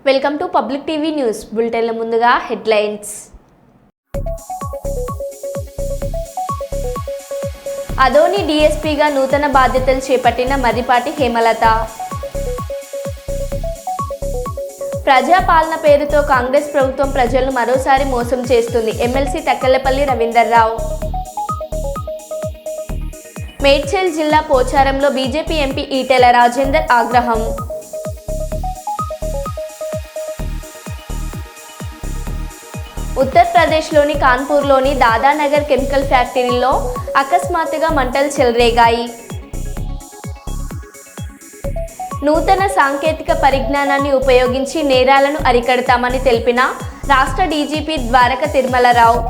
Welcome to public TV news బులెటిన్ల ముందుగా headlines. Adoni డీఎస్పీగా నూతన బాధ్యతలు చేపట్టిన మర్రిపాటి హేమలత. ప్రజాపాలన పేరుతో కాంగ్రెస్ ప్రభుత్వం ప్రజలను మరోసారి మోసం చేస్తుంది. ఎమ్మెల్సీ తక్కెళ్లపల్లి రవీందర్రావు. మేడ్చల్ జిల్లా పోచారంలో బీజేపీ ఎంపీ ఈటెల రాజేందర్ ఆగ్రహం. ఉత్తరప్రదేశ్లోని కాన్పూర్లోని దాదానగర్ కెమికల్ ఫ్యాక్టరీలో అకస్మాత్తుగా మంటలు చెలరేగాయి. నూతన సాంకేతిక పరిజ్ఞానాన్ని ఉపయోగించి నేరాలను అరికడతామని తెలిపిన రాష్ట్ర డీజీపీ ద్వారక తిరుమలరావు.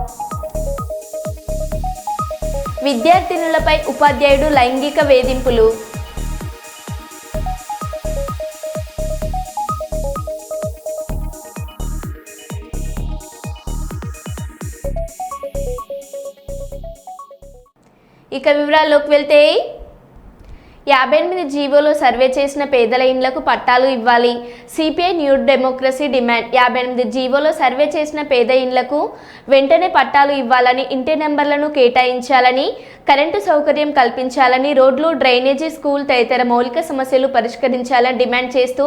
విద్యార్థినులపై ఉపాధ్యాయుడు లైంగిక వేధింపులు. ఇక వివరాల్లోకి వెళ్తే 58 జీవోలో సర్వే చేసిన పేదల ఇండ్లకు పట్టాలు ఇవ్వాలి. CPI new democracy demand. 58 జీవోలో సర్వే చేసిన పేద ఇండ్లకు వెంటనే పట్టాలు ఇవ్వాలని, ఇంటి నెంబర్లను కేటాయించాలని, కరెంటు సౌకర్యం కల్పించాలని, రోడ్లు, డ్రైనేజీ, స్కూల్ తదితర మౌలిక సమస్యలు పరిష్కరించాలని డిమాండ్ చేస్తూ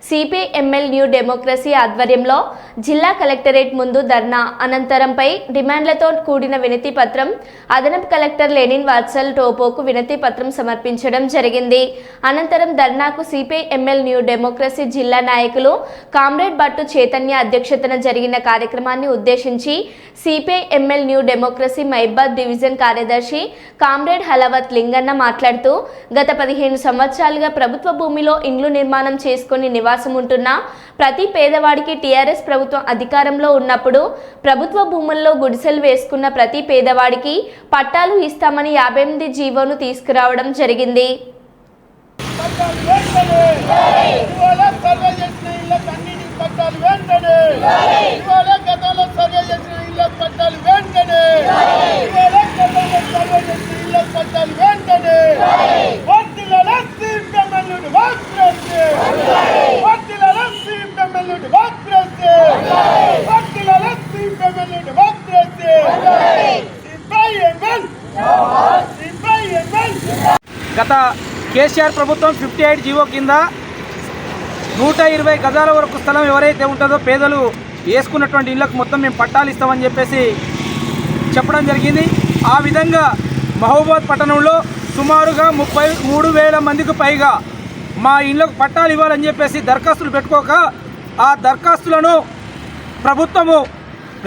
సిపిఐ ఎంఎల్ న్యూ డెమోక్రసీ ఆధ్వర్యంలో జిల్లా కలెక్టరేట్ ముందు ధర్నా, అనంతరంపై డిమాండ్లతో కూడిన వినతి పత్రం అదనపు కలెక్టర్ లెనిన్ వాత్సల్ టోపోకు వినతి పత్రం సమర్పించడం జరిగింది. అనంతరం ధర్నాకు సిపిఐ ఎంఎల్ న్యూ డెమోక్రసీ జిల్లా నాయకులు కామ్రేడ్ భట్టు చైతన్య అధ్యక్షతన జరిగిన కార్యక్రమాన్ని ఉద్దేశించి సిపిఐ ఎంఎల్ న్యూ డెమోక్రసీ మైబాద్ డివిజన్ కార్యదర్శి కామ్రేడ్ హలవత్ లింగన్న మాట్లాడుతూ, గత 15 సంవత్సరాలుగా ప్రభుత్వ భూమిలో ఇండ్లు నిర్మాణం చేసుకుని నివాసం ఉంటున్న ప్రతి పేదవాడికి టీఆర్ఎస్ ప్రభుత్వం అధికారంలో ఉన్నప్పుడు ప్రభుత్వ భూముల్లో గుడిసెలు వేసుకున్న ప్రతి పేదవాడికి పట్టాలు ఇస్తామని 58 జీవోను తీసుకురావడం జరిగింది. గత కేసీఆర్ ప్రభుత్వం 58 జీవో కింద 120 గజాల వరకు స్థలం ఎవరైతే ఉంటుందో పేదలు వేసుకున్నటువంటి ఇళ్లకు మొత్తం మేము పట్టాలు ఇస్తామని చెప్పేసి చెప్పడం జరిగింది. ఆ విధంగా మహబూబాద్ పట్టణంలో సుమారుగా 33,000 మందికి పైగా మా ఇళ్లకు పట్టాలు ఇవ్వాలని చెప్పేసి దరఖాస్తులు పెట్టుకోక, ఆ దరఖాస్తులను ప్రభుత్వము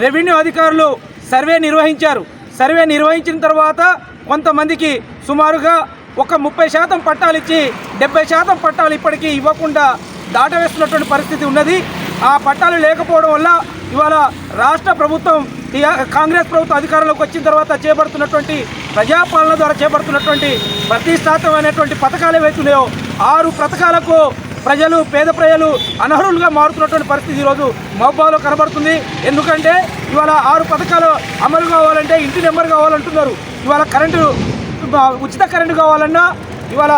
రెవెన్యూ అధికారులు సర్వే నిర్వహించారు. సర్వే నిర్వహించిన తర్వాత కొంతమందికి సుమారుగా ఒక 30% పట్టాలు ఇచ్చి 70% పట్టాలు ఇప్పటికీ ఇవ్వకుండా దాటవేస్తున్నటువంటి పరిస్థితి ఉన్నది. ఆ పట్టాలు లేకపోవడం వల్ల ఇవాళ రాష్ట్ర ప్రభుత్వం కాంగ్రెస్ ప్రభుత్వం అధికారంలోకి వచ్చిన తర్వాత చేపడుతున్నటువంటి ప్రజాపాలన ద్వారా చేపడుతున్నటువంటి ప్రతిష్టాత్మకమైనటువంటి పథకాలు ఏవైతే ఉన్నాయో 6 పథకాలకు పేద ప్రజలు అనర్హులుగా మారుతున్నటువంటి పరిస్థితి ఈరోజు మహబూబాద్లో కనబడుతుంది. ఎందుకంటే ఇవాళ 6 పథకాలు అమలు కావాలంటే ఇంటి నెంబర్ కావాలంటున్నారు. ఇవాళ ఉచిత కరెంటు కావాలన్నా ఇవాళ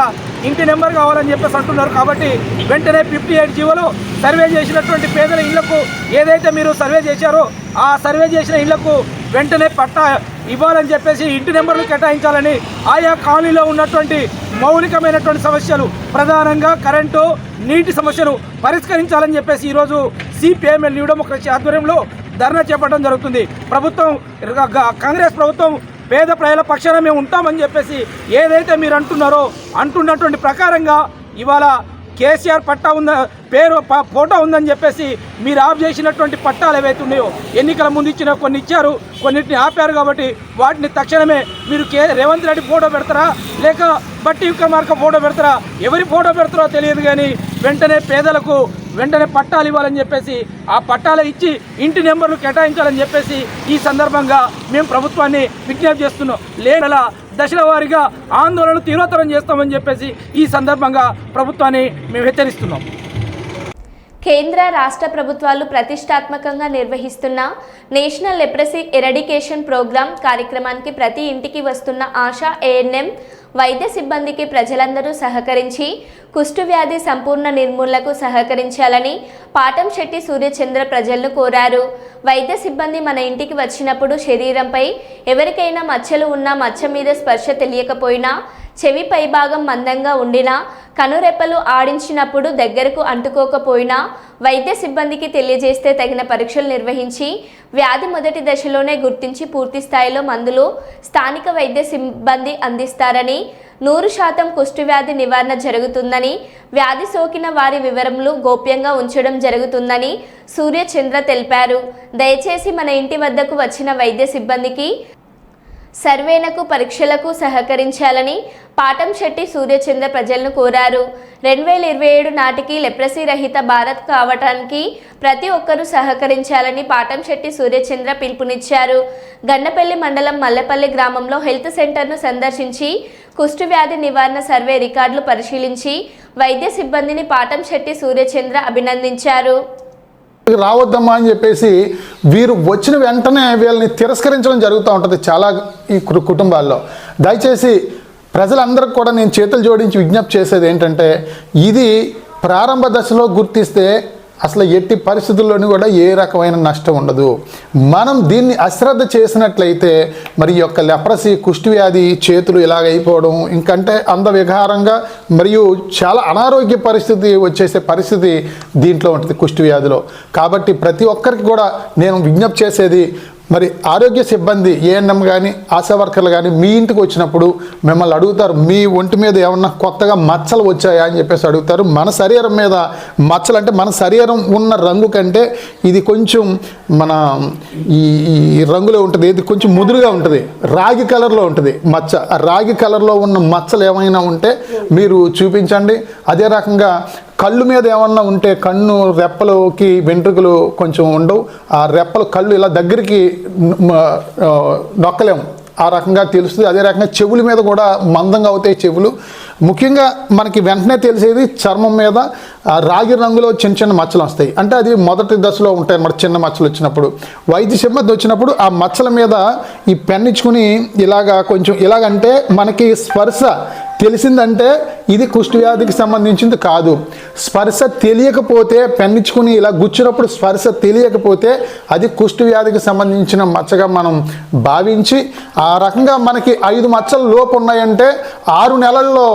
ఇంటి నెంబర్ కావాలని చెప్పేసి అంటున్నారు. కాబట్టి వెంటనే 58 జీవోలు సర్వే చేసినటువంటి పేదల ఇళ్లకు ఏదైతే మీరు సర్వే చేశారో ఆ సర్వే చేసిన ఇళ్లకు వెంటనే పట్టా ఇవ్వాలని చెప్పేసి, ఇంటి నెంబర్లు కేటాయించాలని, ఆయా కాలనీలో ఉన్నటువంటి మౌలికమైనటువంటి సమస్యలు ప్రధానంగా కరెంటు, నీటి సమస్యను పరిష్కరించాలని చెప్పేసి ఈరోజు సిపిఐఎంఎల్ న్యూ డెమోక్రసీ ఆధ్వర్యంలో ధర్నా చేపట్టడం జరుగుతుంది. కాంగ్రెస్ ప్రభుత్వం పేద ప్రజల పక్షాన మేము ఉంటామని చెప్పేసి ఏదైతే మీరు అంటున్నటువంటి ప్రకారంగా ఇవాళ కేసీఆర్ పట్టా ఫోటో ఉందని చెప్పేసి మీరు ఆఫ్ చేసినటువంటి పట్టాలు ఏవైతే ఉన్నాయో ఎన్నికల ముందు ఇచ్చిన కొన్ని ఇచ్చారు, కొన్నిటిని ఆపారు. కాబట్టి వాటిని తక్షణమే మీరు రేవంత్ రెడ్డి ఫోటో పెడతారా లేక బట్టి విక్రమార్క ఫోటో పెడతారా, ఎవరి ఫోటో పెడతారో తెలియదు. కానీ వెంటనే పేదలకు వెంటనే పట్టాలు ఇవ్వాలని చెప్పేసి, ఆ పట్టాలు ఇచ్చి ఇంటి నెంబర్లు కేటాయించాలని చెప్పేసి ఈ సందర్భంగా మేము ప్రభుత్వాన్ని విజ్ఞప్తి చేస్తున్నాం. లేదా దశల వారీగా ఆందోళనలు తీవ్రతరం చేస్తామని చెప్పేసి ఈ సందర్భంగా ప్రభుత్వాన్ని మేము హెచ్చరిస్తున్నాం. కేంద్ర రాష్ట్ర ప్రభుత్వాలు ప్రతిష్టాత్మకంగా నిర్వహిస్తున్న నేషనల్ లెప్రసీ ఎరడికేషన్ ప్రోగ్రాం కార్యక్రమానికి ప్రతి ఇంటికి వస్తున్న ఆశా ఏఎన్ఎం వైద్య సిబ్బందికి ప్రజలందరూ సహకరించి కుష్టు వ్యాధి సంపూర్ణ నిర్మూలనకు సహకరించాలని పాటంశెట్టి సూర్యచంద్ర ప్రజలను కోరారు. వైద్య సిబ్బంది మన ఇంటికి వచ్చినప్పుడు శరీరంపై ఎవరికైనా మచ్చలు ఉన్నా మచ్చ మీద స్పర్శ తెలియకపోయినా, చెవి పైభాగం మందంగా ఉండినా, కనురెప్పలు ఆడించినప్పుడు దగ్గరకు అంటుకోకపోయినా వైద్య సిబ్బందికి తెలియజేస్తే తగిన పరీక్షలు నిర్వహించి వ్యాధి మొదటి దశలోనే గుర్తించి పూర్తి స్థాయిలో మందులు స్థానిక వైద్య సిబ్బంది అందిస్తారని, 100% కుష్టు వ్యాధి నివారణ జరుగుతుందని, వ్యాధి సోకిన వారి వివరములు గోప్యంగా ఉంచడం జరుగుతుందని సూర్యచంద్ర తెలిపారు. దయచేసి మన ఇంటి వద్దకు వచ్చిన వైద్య సిబ్బందికి సర్వేలకు పరీక్షలకు సహకరించాలని పాటంశెట్టి సూర్యచంద్ర ప్రజలను కోరారు. 2027 నాటికి లెప్రసీ రహిత భారత్ కావటానికి ప్రతి ఒక్కరూ సహకరించాలని పాటంశెట్టి సూర్యచంద్ర పిలుపునిచ్చారు. గన్నపల్లి మండలం మల్లెపల్లి గ్రామంలో హెల్త్ సెంటర్ను సందర్శించి కుష్టు వ్యాధి నివారణ సర్వే రికార్డులు పరిశీలించి వైద్య సిబ్బందిని పాటంశెట్టి సూర్యచంద్ర అభినందించారు. రావద్దమ్మా అని చెప్పేసి వీరు వచ్చిన వెంటనే వీళ్ళని తిరస్కరించడం జరుగుతూ ఉంటుంది చాలా ఈ కుటుంబాల్లో. దయచేసి ప్రజలందరికీ కూడా నేను చేతులు జోడించి విజ్ఞప్తి చేసేది ఏంటంటే, ఇది ప్రారంభ దశలో గుర్తిస్తే అసలు ఎట్టి పరిస్థితుల్లోనూ కూడా ఏ రకమైన నష్టం ఉండదు. మనం దీన్ని అశ్రద్ధ చేసినట్లయితే మరి ఈ యొక్క లెప్రసీ కుష్టు వ్యాధి చేతులు ఇలాగైపోవడం, ఇంకంటే అందవికారంగా మరియు చాలా అనారోగ్య పరిస్థితి వచ్చేసే పరిస్థితి దీంట్లో ఉంటుంది కుష్టు వ్యాధిలో. కాబట్టి ప్రతి ఒక్కరికి కూడా నేను విజ్ఞప్తి చేసేది, మరి ఆరోగ్య సిబ్బంది ఏఎన్ఎం కానీ ఆశా వర్కర్లు కానీ మీ ఇంటికి వచ్చినప్పుడు మిమ్మల్ని అడుగుతారు, మీ ఒంటి మీద ఏమన్నా కొత్తగా మచ్చలు వచ్చాయా అని చెప్పేసి అడుగుతారు. మన శరీరం మీద మచ్చలు అంటే మన శరీరం ఉన్న రంగు కంటే ఇది కొంచెం మన ఈ రంగులో ఉంటుంది, ఇది కొంచెం ముదురుగా ఉంటుంది, రాగి కలర్లో ఉంటుంది మచ్చ. ఆ రాగి కలర్లో ఉన్న మచ్చలు ఏమైనా ఉంటే మీరు చూపించండి. అదే రకంగా కళ్ళు మీద ఏమన్నా ఉంటే కన్ను రెప్పలకి వెంట్రుకలు కొంచెం ఉండవు, ఆ రెప్పలు కళ్ళు ఇలా దగ్గరికి నొక్కలేము, ఆ రకంగా తెలుస్తుంది. అదే రకంగా చెవుల మీద కూడా మందంగా అవుతాయి చెవులు. ముఖ్యంగా మనకి వెంటనే తెలిసేది చర్మం మీద రాగి రంగులో చిన్న చిన్న మచ్చలు వస్తాయి, అంటే అది మొదటి దశలో ఉంటాయి అన్నమాట. చిన్న మచ్చలు వచ్చినప్పుడు వైద్య సిబ్బంది వచ్చినప్పుడు ఆ మచ్చల మీద ఈ పెన్నిచ్చుకుని ఇలాగా కొంచెం ఇలాగంటే మనకి స్పర్శ తెలిసిందంటే ఇది కుష్టు వ్యాధికి సంబంధించింది కాదు. స్పర్శ తెలియకపోతే పెన్నిచ్చుకుని ఇలా గుచ్చినప్పుడు స్పర్శ తెలియకపోతే అది కుష్టు వ్యాధికి సంబంధించిన మచ్చగా మనం భావించి, ఆ రకంగా మనకి 5 మచ్చల లోపు ఉన్నాయంటే 6 నెలల్లో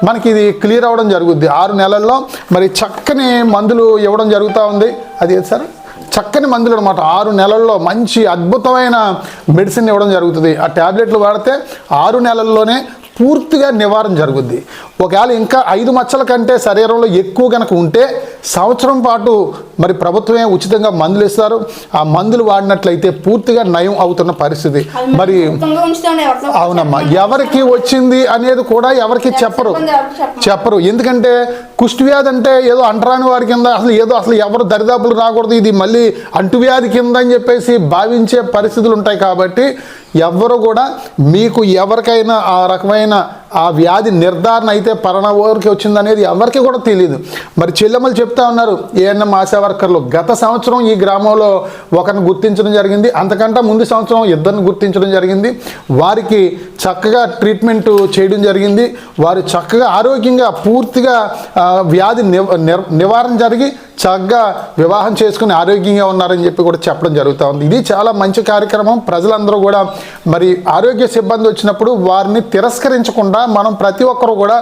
మనకి ఇది క్లియర్ అవ్వడం జరుగుద్ది. 6 నెలల్లో మరి చక్కని మందులు ఇవ్వడం జరుగుతూ ఉంది. అది సార్ చక్కని మందులు అనమాట. 6 నెలల్లో మంచి అద్భుతమైన మెడిసిన్ ఇవ్వడం జరుగుతుంది. ఆ ట్యాబ్లెట్లు వాడితే 6 నెలల్లోనే పూర్తిగా నివారణ జరుగుద్ది. ఒకవేళ ఇంకా 5 మచ్చల కంటే శరీరంలో ఎక్కువ కనుక ఉంటే సంవత్సరం పాటు మరి ప్రభుత్వమే ఉచితంగా మందులు ఇస్తారు. ఆ మందులు వాడినట్లయితే పూర్తిగా నయం అవుతున్న పరిస్థితి. మరి అవునమ్మా, ఎవరికి వచ్చింది అనేది కూడా ఎవరికి చెప్పరు. ఎందుకంటే కుష్టు వ్యాధి అంటే ఏదో అంటరాని వారి కింద, అసలు ఎవరు దరిదాపులు రాకూడదు, ఇది మళ్ళీ అంటువ్యాధి కింద అని చెప్పేసి భావించే పరిస్థితులు ఉంటాయి. కాబట్టి ఎవ్వరు కూడా మీకు ఎవరికైనా ఆ రకమైన ఆ వ్యాధి నిర్ధారణ అయితే పలానాకి వచ్చిందనేది ఎవరికి కూడా తెలియదు. మరి చెల్లెమ్మలు చెప్తా ఉన్నారు, ఏఎన్ఎం ఆశా వర్కర్లు గత సంవత్సరం ఈ గ్రామంలో ఒకరిని గుర్తించడం జరిగింది, అంతకంటే ముందు సంవత్సరం 2 గుర్తించడం జరిగింది. వారికి చక్కగా ట్రీట్మెంట్ చేయడం జరిగింది. వారు చక్కగా ఆరోగ్యంగా పూర్తిగా వ్యాధి నివారణ జరిగి చక్కగా వివాహం చేసుకుని ఆరోగ్యంగా ఉన్నారని చెప్పి కూడా చెప్పడం జరుగుతూ ఉంది. ఇది చాలా మంచి కార్యక్రమం. ప్రజలందరూ కూడా మరి ఆరోగ్య సిబ్బంది వచ్చినప్పుడు వారిని తిరస్కరించకుండా మనం ప్రతి ఒక్కరూ కూడా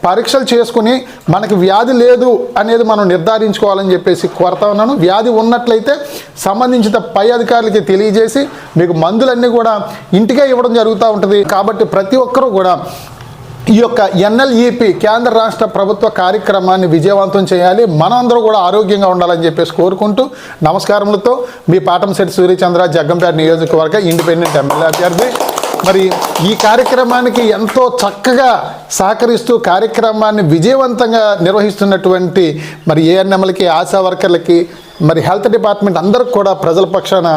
పరీక్షలు చేసుకుని మనకి వ్యాధి లేదు అనేది మనం నిర్ధారించుకోవాలని చెప్పేసి కోరుతా ఉన్నాను. వ్యాధి ఉన్నట్లయితే సంబంధించిన పై అధికారులకి తెలియజేసి మీకు మందులన్నీ కూడా ఇంటికే ఇవ్వడం జరుగుతూ ఉంటుంది. కాబట్టి ప్రతి ఒక్కరూ కూడా ఈ యొక్క ఎన్ఎల్ఈపి కేంద్ర రాష్ట్ర ప్రభుత్వ కార్యక్రమాన్ని విజయవంతం చేయాలి. మనందరూ కూడా ఆరోగ్యంగా ఉండాలని చెప్పేసి కోరుకుంటూ నమస్కారములతో మీ పాటంశెట్టి సూర్యచంద్ర, జగ్గంపేట నియోజకవర్గ ఇండిపెండెంట్ ఎమ్మెల్యే అభ్యర్థి. మరి ఈ కార్యక్రమానికి ఎంతో చక్కగా సహకరిస్తూ కార్యక్రమాన్ని విజయవంతంగా నిర్వహిస్తున్నటువంటి మరి ఏఎన్ఎంలకి, ఆశా వర్కర్లకి, మరి హెల్త్ డిపార్ట్మెంట్ అందరికి కూడా ప్రజల పక్షాన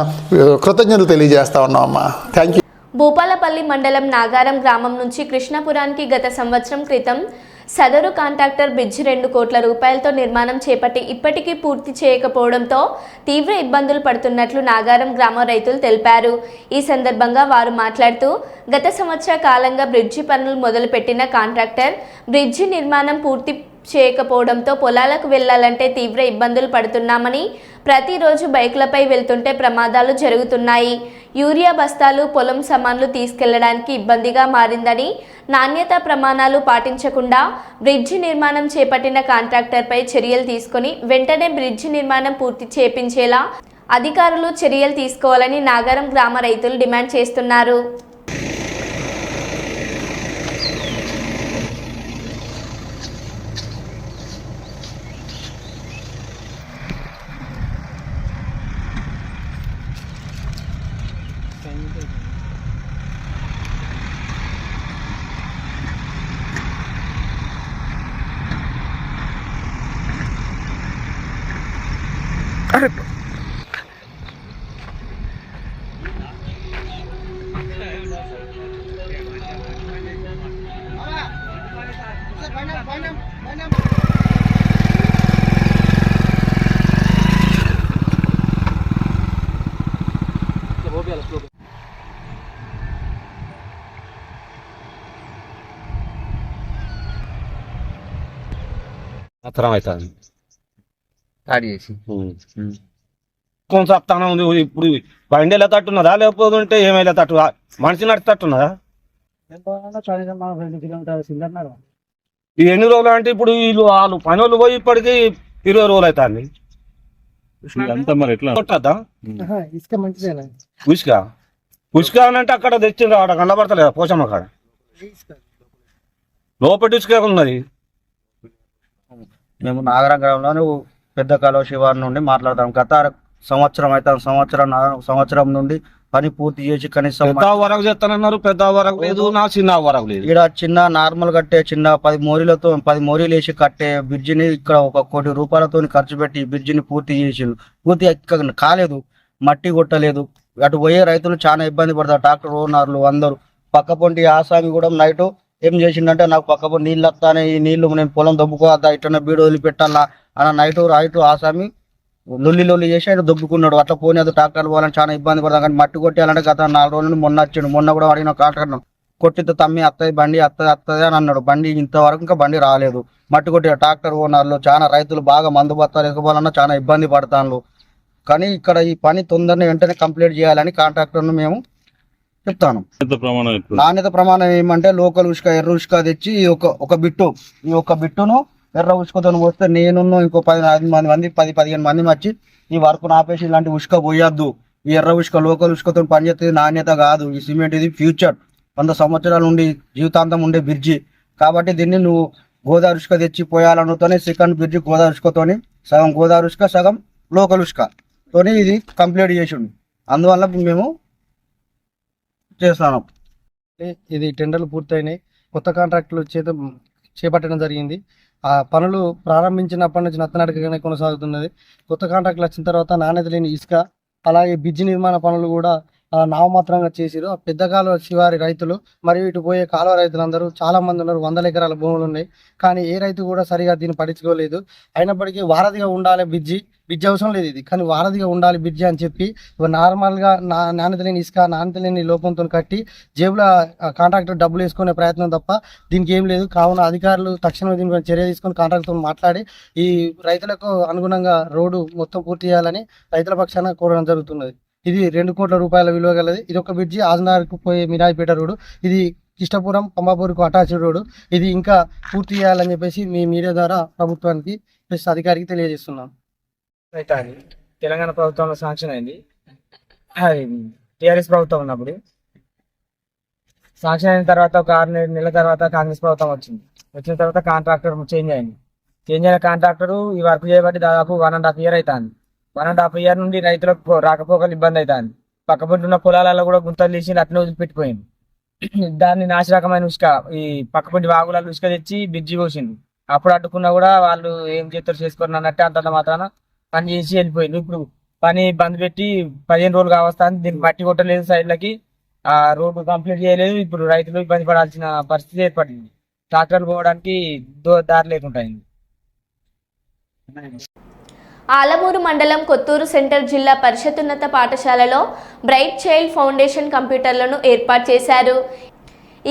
కృతజ్ఞతలు తెలియజేస్తా ఉన్నామమ్మా. Thank you. భూపాలపల్లి మండలం నాగారం గ్రామం నుంచి కృష్ణపురానికి గత సంవత్సరం క్రితం సదరు కాంట్రాక్టర్ బ్రిడ్జి 2 కోట్ల రూపాయలతో నిర్మాణం చేపట్టి ఇప్పటికీ పూర్తి చేయకపోవడంతో తీవ్ర ఇబ్బందులు పడుతున్నట్లు నాగారం గ్రామ రైతులు తెలిపారు. ఈ సందర్భంగా వారు మాట్లాడుతూ గత సంవత్సర కాలంగా బ్రిడ్జి పనులు మొదలుపెట్టిన కాంట్రాక్టర్ బ్రిడ్జి నిర్మాణం పూర్తి చేయకపోవడంతో పొలాలకు వెళ్లాలంటే తీవ్ర ఇబ్బందులు పడుతున్నామని, ప్రతిరోజు బైకులపై వెళ్తుంటే ప్రమాదాలు జరుగుతున్నాయి. యూరియా బస్తాలు, పొలం సామాన్లు తీసుకెళ్లడానికి ఇబ్బందిగా మారిందని, నాణ్యతా ప్రమాణాలు పాటించకుండా బ్రిడ్జి నిర్మాణం చేపట్టిన కాంట్రాక్టర్పై చర్యలు తీసుకొని వెంటనే బ్రిడ్జి నిర్మాణం పూర్తి చేపించేలా అధికారులు చర్యలు తీసుకోవాలని నాగారం గ్రామ రైతులు డిమాండ్ చేస్తున్నారు. అతరం అవుతుంది స్టార్ట్ చేసి కొంచెం చెప్తానే ఉంది. ఇప్పుడు బండి వెళ్ళే తట్టున్నదా లేకపోతే ఏమైనా తట్టు మనిషి నడిచేటట్టున్నదా? ఈ ఎన్ని రోజులు అంటే ఇప్పుడు వీళ్ళు వాళ్ళు పని వాళ్ళు పోయి ఇప్పటికి 20 రోజులు అవుతుంది. కొట్టద్దా ఇసుక మంచిదేనా? ఉసుక ఉసుక అంటే అక్కడ తెచ్చింది ఆడ కనబడతలేదు పోచమ్మ కాడ లోపటి ఉసుక ఉన్నది. మేము నాగరం గ్రామంలో పెద్ద కాలువ శివారు నుండి మాట్లాడతాం. గత సంవత్సరం అయితే సంవత్సరం నుండి పని పూర్తి చేసి కనీసం పెద్ద వరకు చేస్తానన్నారు. పెద్ద వరకు లేదు, నా చిన్న వరకు లేదు. ఇక్కడ చిన్న నార్మల్ కట్టే చిన్న 10 మోరీలు వేసి కట్టే బ్రిడ్జిని ఇక్కడ 1 కోటి రూపాయలతో ఖర్చు పెట్టి బ్రిడ్జిని పూర్తి చేసిండు. పూర్తి కాలేదు, మట్టి కొట్టలేదు. అటు పోయే రైతులు చాలా ఇబ్బంది పడతారు. ట్రాక్టర్ ఓనర్లు అందరూ పక్క పొంటి ఆసామి కూడా నైట్ ఏం చేసిండంటే నాకు పక్క పొంటి నీళ్ళు వస్తానే, ఈ నీళ్లు నేను పొలం దొబ్బుకోవద్దా, ఇట్లా బీడు వదిలిపెట్టాలా అన్న నైట్ ఆసామి లొల్లి చేసి ఆయన దొబ్బుకున్నాడు. అట్లా పోనీ అది ట్రాక్టర్ పోవాలని చాలా ఇబ్బంది పడతాం. కానీ మట్టి కొట్టాలంటే గత 4 రోజుల నుండి మొన్న వచ్చిండు. మొన్న కూడా అడిగిన కాంట్రాక్టర్ కొట్టితే తమ్మి వస్తుంది బండి వస్తుంది అని అన్నాడు. బండి ఇంతవరకు ఇంకా బండి రాలేదు. మట్టి కొట్టిన ట్రాక్టర్ ఓనర్లు చాలా రైతులు బాగా మందు బత్తాలు ఎక్కపోవాలన్నా చాలా ఇబ్బంది పడతాను. కానీ ఇక్కడ ఈ పని తొందరగా వెంటనే కంప్లీట్ చేయాలని కాంట్రాక్టర్ను మేము చెప్తాను. నాణ్యత ప్రమాణం ఏమంటే లోకల్ ఉసుక, ఎర్ర ఉసుక తెచ్చి ఒక బిట్టును ఎర్ర ఉసుకతో వస్తే నేను ఇంకో 10-15 మంది వచ్చి ఈ వర్క్ ఆపేసి ఇలాంటి ఉసుక పోయొద్దు. ఈ ఎర్ర ఉసుక లోకల్ ఉసుకతో పనిచేస్తే నాణ్యత కాదు. ఈ సిమెంట్ ఇది ఫ్యూచర్ 100 సంవత్సరాల నుండి జీవితాంతం ఉండే బ్రిడ్జి. కాబట్టి దీన్ని నువ్వు గోదావరి ఉసుక తెచ్చి పోయాలనుతోనే సెకండ్ బ్రిడ్జి గోదావరి ఉసుకతోని సగం గోదావరి ఉసుక సగం లోకల్ ఉసుకతోని ఇది కంప్లీట్ చేసిండు. అందువల్ల మేము చేస్తాను. ఇది టెండర్లు పూర్తయినాయి. కొత్త కాంట్రాక్టులు చేపట్టడం జరిగింది. ఆ పనులు ప్రారంభించినప్పటి నుంచి నత్తనడకగానే కొనసాగుతున్నది. కొత్త కాంట్రాక్టులు వచ్చిన తర్వాత నాణ్యత లేని ఇసుక, అలాగే బ్రిడ్జి నిర్మాణ పనులు కూడా నామమాత్రంగా చేసిరు. ఆ పెద్ద కాలువ శివారి రైతులు మరియు ఇటు పోయే కాలువ రైతులందరూ చాలా మంది ఉన్నారు. 100 ఎకరాల భూములు ఉన్నాయి. కానీ ఏ రైతు కూడా సరిగా దీన్ని పట్టించుకోలేదు. అయినప్పటికీ వారధిగా ఉండాలి బ్రిడ్జి అవసరం లేదు ఇది, కానీ వారధిగా ఉండాలి బ్రిడ్జి అని చెప్పి నార్మల్గా నాణ్యత లేని ఇసుక, నాణ్యత లేని లోపంతో కట్టి జేబులో కాంట్రాక్టర్ డబ్బులు వేసుకునే ప్రయత్నం తప్ప దీనికి ఏం లేదు. కావున అధికారులు తక్షణమే దీనిపై చర్య తీసుకొని కాంట్రాక్టర్తో మాట్లాడి ఈ రైతులకు అనుగుణంగా రోడ్డు మొత్తం పూర్తి చేయాలని రైతుల పక్షాన కోరడం జరుగుతున్నది. ఇది 2 కోట్ల రూపాయల విలువ గలది. ఇది ఒక బ్రిడ్జి ఆజనార్కు పోయే మిరాయిపేట రోడ్డు, ఇది కిష్టపురం పంబాపూర్కు అటాచ్డ్ రోడ్డు. ఇది ఇంకా పూర్తి చేయాలని చెప్పేసి మీ మీడియా ద్వారా ప్రభుత్వానికి ప్లస్ అధికారికి తెలియజేస్తున్నాం. అయితే అది తెలంగాణ ప్రభుత్వంలో శాంక్షన్ అయింది. అది టీఆర్ఎస్ ప్రభుత్వం ఉన్నప్పుడు శాంక్షన్ అయిన తర్వాత ఒక 6 నెలల తర్వాత కాంగ్రెస్ ప్రభుత్వం వచ్చిన తర్వాత కాంట్రాక్టర్ చేంజ్ అయిన కాంట్రాక్టర్ ఈ వర్క్ చేయబట్టి దాదాపు 1.5 year అవుతుంది. 1.5 year నుండి రైతులకు రాకపోకలు ఇబ్బంది అవుతుంది. పక్కపొంటున్న పొలాలలో కూడా గుంతలు తీసి అట్నే వదిలిపెట్టిపోయింది. దాన్ని నాశరకమైన ఉసుక ఈ పక్కపొంటి వాగులలో ఉసుక తెచ్చి బ్రిడ్జి పోసింది. అప్పుడు అడ్డుకున్నా కూడా వాళ్ళు ఏం చేస్తారు చేసుకోరు అన్నట్టే అంతంత మాత్రాన పని చేసి వెళ్ళిపోయింది. ఇప్పుడు పని బంద్ పెట్టి 15 రోజులు కావస్తాను. దీనికి మట్టి కొట్టలేదు, సైడ్లకి ఆ రోడ్డు కంప్లీట్ చేయలేదు. ఇప్పుడు రైతులు ఇబ్బంది పడాల్సిన పరిస్థితి ఏర్పడింది. ట్రాక్టర్ పోవడానికి దారి లేకుండా అయింది. ఆలమూరు మండలం కొత్తూరు సెంటర్ జిల్లా పరిషత్ పాఠశాలలో బ్రైట్ చైల్డ్ ఫౌండేషన్ కంప్యూటర్లను ఏర్పాటు చేశారు.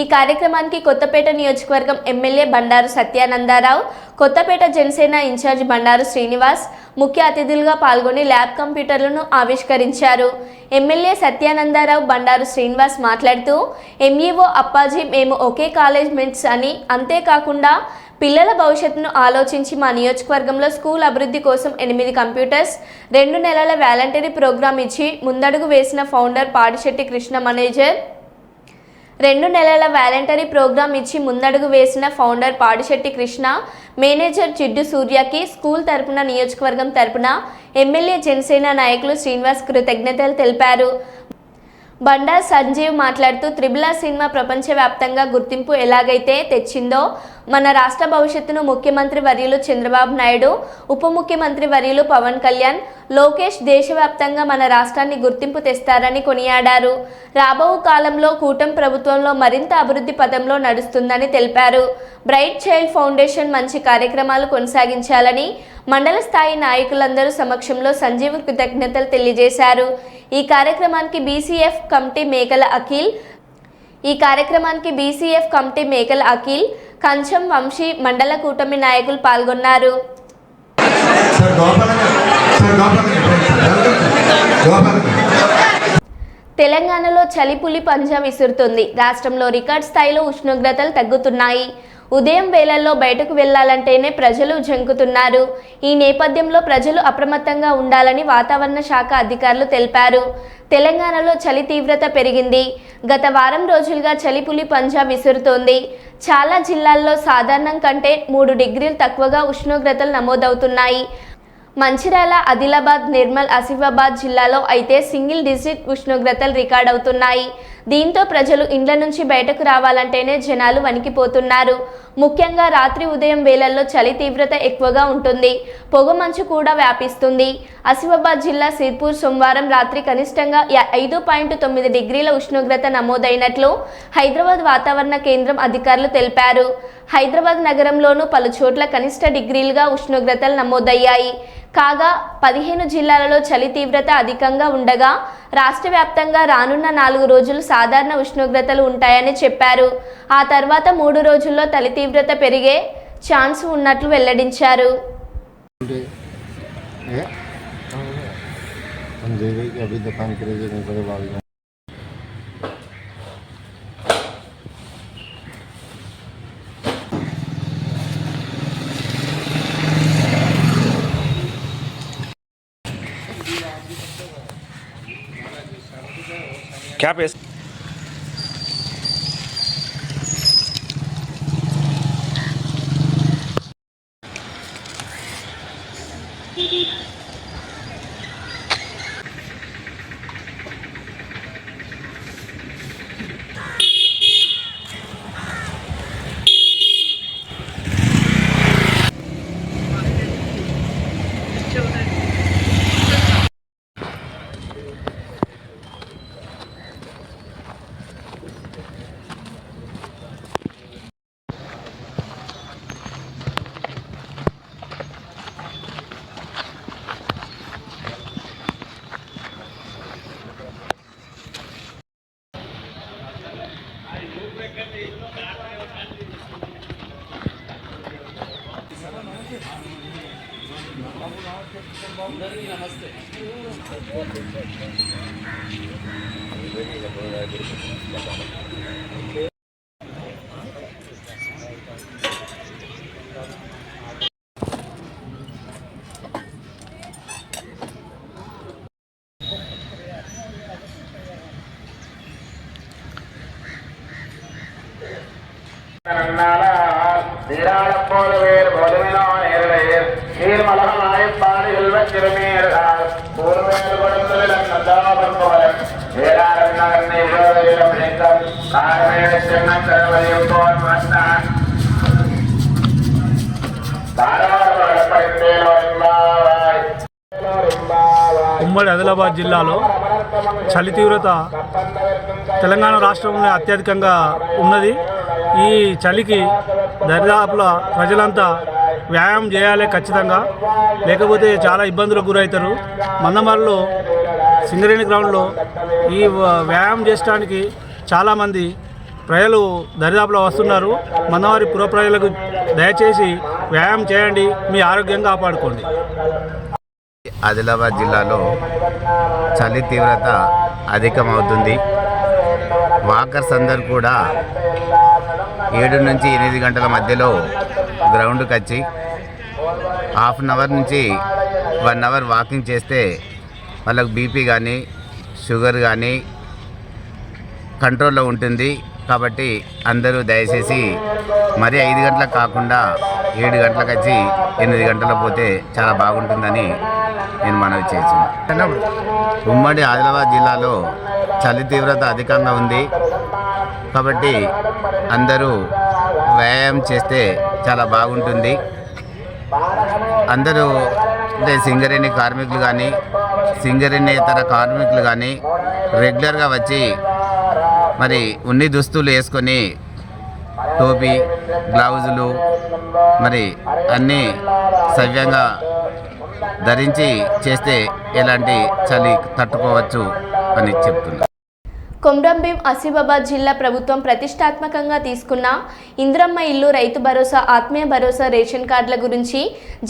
ఈ కార్యక్రమానికి కొత్తపేట నియోజకవర్గం ఎమ్మెల్యే బండారు సత్యానందారావు, కొత్తపేట జనసేన ఇన్ఛార్జ్ బండారు శ్రీనివాస్ ముఖ్య అతిథులుగా పాల్గొని ల్యాబ్ కంప్యూటర్లను ఆవిష్కరించారు. ఎమ్మెల్యే సత్యానందారావు, బండారు శ్రీనివాస్ మాట్లాడుతూ ఎంఈఓ అప్పాజీ మేము ఒకే కాలేజ్ మేట్స్ అని, అంతేకాకుండా పిల్లల భవిష్యత్తును ఆలోచించి మా నియోజకవర్గంలో స్కూల్ అభివృద్ధి కోసం 8 కంప్యూటర్స్, 2 నెలల వాలంటరీ ప్రోగ్రాం ఇచ్చి ముందడుగు వేసిన ఫౌండర్ పాడిశెట్టి కృష్ణ మేనేజర్ 2 నెలల వాలంటరీ ప్రోగ్రాం ఇచ్చి ముందడుగు వేసిన ఫౌండర్ పాడిశెట్టి కృష్ణ, మేనేజర్ జిడ్డు సూర్యకి స్కూల్ తరపున నియోజకవర్గం తరపున ఎమ్మెల్యే జనసేన నాయకులు శ్రీనివాస్ కృతజ్ఞతలు తెలిపారు. బండారు సంజీవ్ మాట్లాడుతూ త్రిబుల్ సినిమా ప్రపంచవ్యాప్తంగా గుర్తింపు ఎలాగైతే తెచ్చిందో మన రాష్ట్ర భవిష్యత్తును ముఖ్యమంత్రి వర్యులు చంద్రబాబు నాయుడు, ఉప ముఖ్యమంత్రి వర్యులు పవన్ కళ్యాణ్, లోకేష్ దేశవ్యాప్తంగా మన రాష్ట్రాన్ని గుర్తింపు తెస్తారని కొనియాడారు. రాబో కాలంలో కూటమి ప్రభుత్వంలో మరింత అభివృద్ధి పథంలో నడుస్తుందని తెలిపారు. బ్రైట్ చైల్డ్ ఫౌండేషన్ మంచి కార్యక్రమాలు కొనసాగించాలని మండల స్థాయి నాయకులందరూ సమక్షంలో సంజీవ్ కృతజ్ఞతలు తెలియజేశారు. ఈ కార్యక్రమానికి బీసీఎఫ్ కమిటీ మేకల అఖిల్, కంచం వంశీ మండల కూటమి నాయకులు పాల్గొన్నారు. తెలంగాణలో చలిపులి పంజా విసురుతుంది. రాష్ట్రంలో రికార్డ్ స్థాయిలో ఉష్ణోగ్రతలు తగ్గుతున్నాయి. ఉదయం వేళల్లో బయటకు వెళ్లాలంటేనే ప్రజలు జంకుతున్నారు. ఈ నేపథ్యంలో ప్రజలు అప్రమత్తంగా ఉండాలని వాతావరణ శాఖ అధికారులు తెలిపారు. తెలంగాణలో చలి తీవ్రత పెరిగింది. గత వారం రోజులుగా చలిపులి పంజా విసురుతోంది. చాలా జిల్లాల్లో సాధారణం కంటే 3 డిగ్రీలు తక్కువగా ఉష్ణోగ్రతలు నమోదవుతున్నాయి. మంచిర్యాల, ఆదిలాబాద్, నిర్మల్, ఆసిఫాబాద్ జిల్లాలో అయితే సింగిల్ డిజిట్ ఉష్ణోగ్రతలు రికార్డ్ అవుతున్నాయి. దీంతో ప్రజలు ఇండ్ల నుంచి బయటకు రావాలంటేనే జనాలు వణికిపోతున్నారు. ముఖ్యంగా రాత్రి ఉదయం వేళల్లో చలి తీవ్రత ఎక్కువగా ఉంటుంది. పొగమంచు కూడా వ్యాపిస్తుంది. ఆసిఫాబాద్ జిల్లా సిర్పూర్ సోమవారం రాత్రి కనిష్టంగా 5.9 డిగ్రీల ఉష్ణోగ్రత నమోదైనట్లు హైదరాబాద్ వాతావరణ కేంద్రం అధికారులు తెలిపారు. హైదరాబాద్ నగరంలోనూ పలు చోట్ల కనిష్ట డిగ్రీలుగా ఉష్ణోగ్రతలు నమోదయ్యాయి. కాగా 15 జిల్లాలలో చలి తీవ్రత అధికంగా ఉండగా రాష్ట్ర వ్యాప్తంగా రానున్న 4 రోజులు సాధారణ ఉష్ణోగ్రతలు ఉంటాయని చెప్పారు. ఆ తర్వాత 3 రోజుల్లో చలి తీవ్రత పెరిగే ఛాన్స్ ఉన్నట్లు వెల్లడించారు. क्या पेश ఉమ్మడి ఆదిలాబాద్ జిల్లాలో చలి తీవ్రత తెలంగాణ రాష్ట్రంలో అత్యధికంగా ఉన్నది. ఈ చలికి దరిదాపుల ప్రజలంతా వ్యాయామం చేయాలి ఖచ్చితంగా, లేకపోతే చాలా ఇబ్బందులకు గురవుతారు. మందమరిలో సింగరేణి గ్రౌండ్లో ఈ వ్యాయామం చేయడానికి చాలామంది ప్రజలు దరిదాపులో వస్తున్నారు. మందమరి పుర ప్రజలకు దయచేసి వ్యాయామం చేయండి, మీ ఆరోగ్యం కాపాడుకోండి. ఆదిలాబాద్ జిల్లాలో చలి తీవ్రత అధికమవుతుంది. వాకర్స్ అందరూ కూడా 7 నుంచి 8 గంటల మధ్యలో గ్రౌండ్కి వచ్చి హాఫ్ అన్ అవర్ నుంచి 1 అవర్ వాకింగ్ చేస్తే వాళ్ళకు బీపీ కానీ షుగర్ కానీ కంట్రోల్లో ఉంటుంది. కాబట్టి అందరూ దయచేసి మరీ 5 గంటలకు కాకుండా 7 గంటలకు వచ్చి 8 గంటలకు పోతే చాలా బాగుంటుందని నేను మనవి చేస్తున్నాను. ఉమ్మడి ఆదిలాబాద్ జిల్లాలో చలి తీవ్రత అధికంగా ఉంది కాబట్టి అందరూ వ్యాయామం చేస్తే చాలా బాగుంటుంది. అందరూ అంటే సింగరేణి కార్మికులు కానీ సింగరేణేతర కార్మికులు కానీ రెగ్యులర్గా వచ్చి మరి ఉన్ని దుస్తులు వేసుకొని టోపీ గ్లౌజులు మరి అన్నీ సవ్యంగా ధరించి చేస్తే ఎలాంటి చలి తట్టుకోవచ్చు అని చెప్తున్నారు. కొమ్రంభీం ఆసిఫాబాద్ జిల్లా ప్రభుత్వం ప్రతిష్టాత్మకంగా తీసుకున్న ఇందిరమ్మ ఇల్లు, రైతు భరోసా, ఆత్మీయ భరోసా రేషన్ కార్డుల గురించి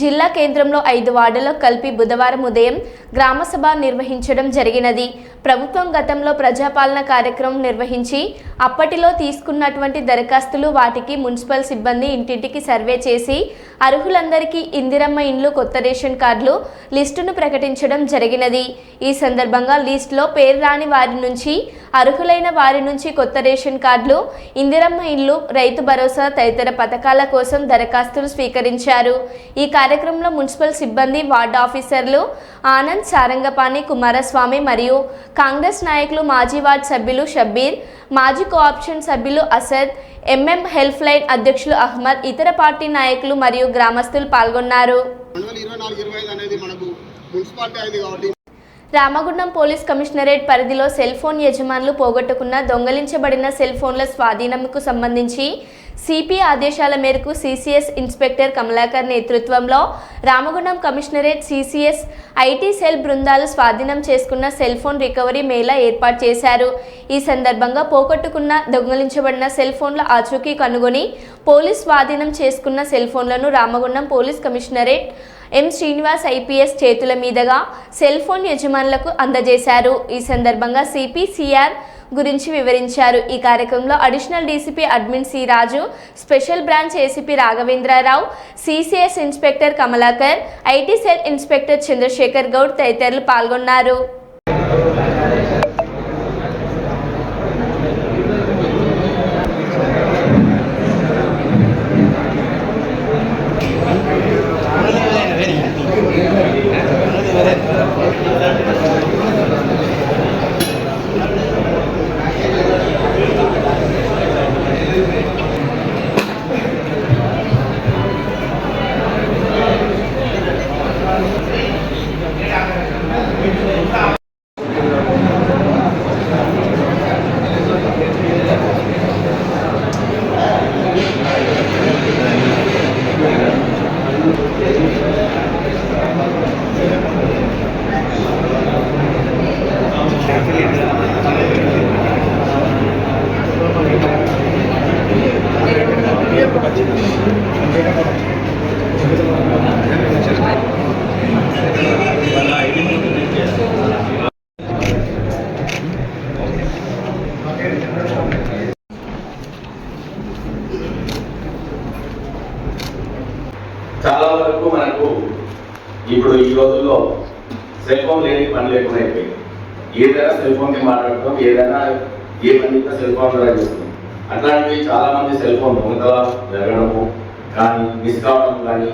జిల్లా కేంద్రంలో 5 వార్డులకు కలిపి బుధవారం ఉదయం గ్రామసభ నిర్వహించడం జరిగినది. ప్రభుత్వం గతంలో ప్రజాపాలన కార్యక్రమం నిర్వహించి అప్పటిలో తీసుకున్నటువంటి దరఖాస్తులు వాటికి మున్సిపల్ సిబ్బంది ఇంటింటికి సర్వే చేసి అర్హులందరికీ ఇందిరమ్మ ఇండ్లు, కొత్త రేషన్ కార్డులు లిస్టును ప్రకటించడం జరిగినది. ఈ సందర్భంగా లిస్టులో పేరు రాని వారి నుంచి, అర్హులైన వారి నుంచి కొత్త రేషన్ కార్డులు, ఇందిరమ్మ ఇల్లు, రైతు భరోసా తదితర పథకాల కోసం దరఖాస్తులు స్వీకరించారు. ఈ కార్యక్రమంలో మున్సిపల్ సిబ్బంది, వార్డు ఆఫీసర్లు ఆనంద్, సారంగపాణి, కుమారస్వామి మరియు కాంగ్రెస్ నాయకులు, మాజీ వార్డు సభ్యులు షబ్బీర్, మాజీ కోఆప్షన్ సభ్యులు అసద్, ఎంఎం హెల్ప్ లైన్ అధ్యక్షులు అహ్మద్, ఇతర పార్టీ నాయకులు మరియు గ్రామస్తులు పాల్గొన్నారు. రామగుండం పోలీస్ కమిషనరేట్ పరిధిలో సెల్ ఫోన్ యజమానులు పోగొట్టుకున్న దొంగలించబడిన సెల్ ఫోన్ల స్వాధీనంకు సంబంధించి సిపి ఆదేశాల మేరకు సిసిఎస్ ఇన్స్పెక్టర్ కమలాకర్ నేతృత్వంలో Ramagundam commissionerate, CCS, IT cell బృందాలు స్వాధీనం చేసుకున్న సెల్ ఫోన్ రికవరీ మేళా ఏర్పాటు చేశారు. ఈ సందర్భంగా పోగొట్టుకున్న దొంగలించబడిన సెల్ ఫోన్ల ఆచూకీ కనుగొని పోలీస్ స్వాధీనం చేసుకున్న సెల్ ఫోన్లను రామగుండం పోలీస్ కమిషనరేట్ ఎం శ్రీనివాస్ ఐపీఎస్ చేతుల మీదుగా సెల్ ఫోన్ యజమానులకు అందజేశారు. ఈ సందర్భంగా సిపిసిఆర్ గురించి వివరించారు. ఈ కార్యక్రమంలో additional DCP admin C Raju, special branch ACP Raghavendrarao, CCS inspector Kamalakar, IT cell inspector Chandrasekhar Goud తదితరులు పాల్గొన్నారు. చాలా వరకు మనకు ఇప్పుడు ఈ రోజుల్లో సెల్ ఫోన్ లేని పని లేకుండా అయిపోయింది. ఏదైనా సెల్ ఫోన్కి మాట్లాడటం, ఏదైనా ఏ పని సెల్ ఫోన్ ద్వారా చేస్తుంది. అట్లాంటివి చాలా మంది సెల్ ఫోన్ దొంగతలా జరగడము కానీ, మిస్ కావడం కానీ,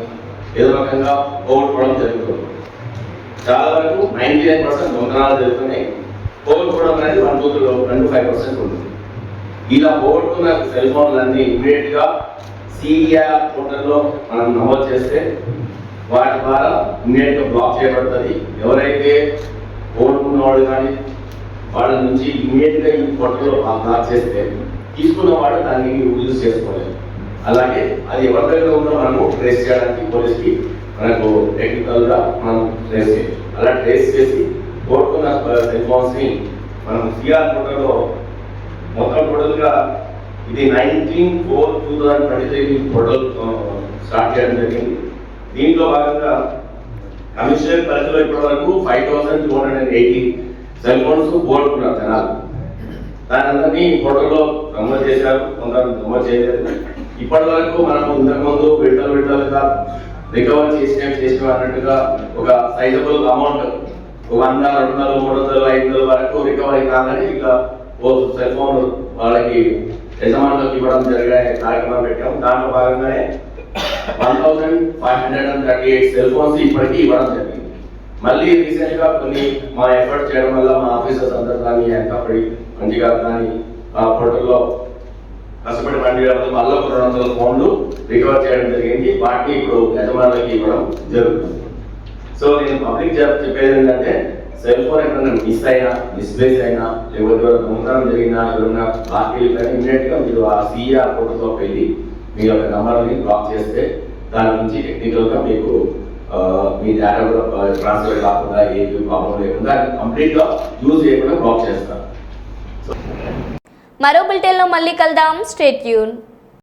ఏదో రకంగా పోగొట్టుకోవడం జరుగుతుంది. చాలా వరకు 99% దొంగతనాలు జరుగుతున్నాయి. పోగొట్టుకోవడం అనేది 1-5% ఉంటుంది. ఇలా పోగొట్టుకున్న సెల్ ఫోన్లన్నీ ఇమీడియట్గా సిఆర్ పోర్టల్లో మనం నమోదు చేస్తే వాటి ద్వారా ఇమీడియట్గా బ్లాక్ చేయబడుతుంది. ఎవరైతే పోగొట్టుకున్న వాళ్ళు కానీ వాళ్ళ నుంచి ఇమీడియట్గా ఈ ఫోటోలో బ్లాక్ చేస్తే తీసుకున్న వాడు దాన్ని యూజ్ చేసుకోలేదు. అలాగే అది ఎవరి దగ్గర ఉందో మనము ట్రేస్ చేయడానికి పోలీస్కి మనకు టెక్నికల్గా మనం ట్రేస్ చేయొచ్చు. అలా ట్రేస్ చేసి కోరుకున్న సెల్ ఫోన్స్ని మనం సిఆర్ ఫోటోలో మొత్తం టోటల్గా ఇది 19/4/2023 ఫోటోలు స్టార్ట్ చేయడం జరిగింది. దీంట్లో భాగంగా కమిషనర్ పరిధిలో ఇప్పటి వరకు 5280 సెల్ ఫోన్స్ కోరుకున్నారు జనాలు. దాని అందరినీ ఫోటోలో నమోదు చేశారు, కొందరు నమోదు చేయలేదు. ఇప్పటి వరకు మనం ఇంతకుముందు విడతలుగా రికవర్ చేసినవి అన్నట్టుగా ఒక సైజబుల్ అమౌంట్ 100, 200, 300, 500 వరకు రికవరీ కాగానే ఇక ఓ సెల్ ఫోన్ వాళ్ళకి యజమానులకు ఇవ్వడం జరిగే కార్యక్రమం పెట్టాము. దాంట్లో భాగంగానే 1538 సెల్ ఫోన్స్ ఇప్పటికీ ఇవ్వడం జరిగింది. మళ్ళీ రీసెంట్ గా కొన్ని మా ఎఫర్ట్ చేయడం వల్ల మా ఆఫీసర్స్ అందరూ కానీ వెంకపడి మంచిగా కానీ ఆ ఫోటోలో కష్టపడి పండుగ మళ్ళీ 200 ఫోన్లు రికవర్ చేయడం జరిగింది. వాటిని ఇప్పుడు యజమానులకి ఇవ్వడం జరుగుతుంది. సో నేను పబ్లిక్ చెప్పేది ఏంటంటే సెల్ ఫోన్ ఎక్కడైనా మిస్ అయినా, మిస్ప్లేస్ అయినా, లేకపోతే దొంగతనం జరిగినా, ఎవరైనా బాకీలు కానీ ఇమీడియట్ గా మీరు ఆ సిఆర్ ఫోటోతో వెళ్ళి మీ యొక్క నెంబర్ని బ్లాక్ చేస్తే దాని నుంచి టెక్నికల్ గా మీకు మీ డేటా కూడా ట్రాన్స్ఫర్ కాకుండా ఏ ప్రాబ్లం లేకుండా కంప్లీట్ గా యూజ్ చేయకుండా బ్లాక్ చేస్తారు. మరో బులెటిన్లో మళ్ళీ కలుద్దాం. Stay tune.